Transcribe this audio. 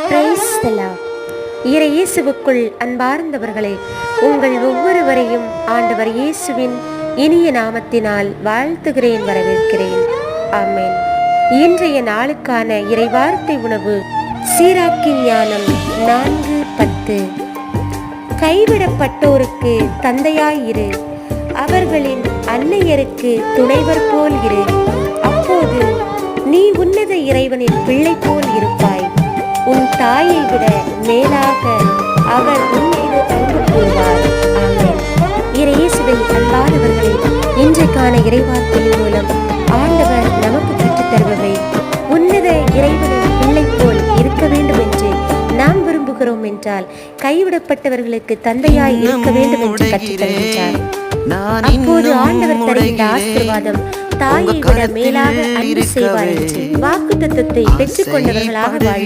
Praise the Lord. இயேசுவுக்குள் அன்பார்ந்தவர்களே, உங்கள் ஒவ்வொருவரையும் ஆண்டவர் இயேசுவின் இனிய நாமத்தினால் வாழ்த்துகிறேன், வரவேற்கிறேன். ஆமென். இன்றைய நாளுக்கான இறைவார்த்தை உணவு சீராக்கின் ஞானம் 4:10. கைவிடப்பட்டோருக்கு தந்தையாயிரு, அவர்களின் அன்னையருக்கு துணைவர் போல் இரு. அப்போது நீ உன்னத இறைவனின் பிள்ளை போல் இருப்பாய். உன் தாயை விட மேலாக அவர் உன் மீது அன்பு கூறுவார். ஆமென். இயேசுவின் அன்பானவர்களே, இன்றைக்கான இறைவார்த்தையின் மூலம் ஆண்டவர் நமக்கு கற்றுத் தருபவை, உன்னத இறைவனின் பிள்ளை போல் இருக்க வேண்டும் என்று நாம் விரும்புகிறோம் என்றால் கைவிடப்பட்டவர்களுக்கு தந்தையாய் இருக்க வேண்டும் என்று கற்றுத் தருகின்றார். அப்போது ஆண்டவர் தருகின்ற ஆசீர்வாதம் தாயை விட மேலாக அன்பு செய்வார் என்று வாக்குத்தத்தத்தை பெற்றுக் கொண்டவர்களாக வாழ்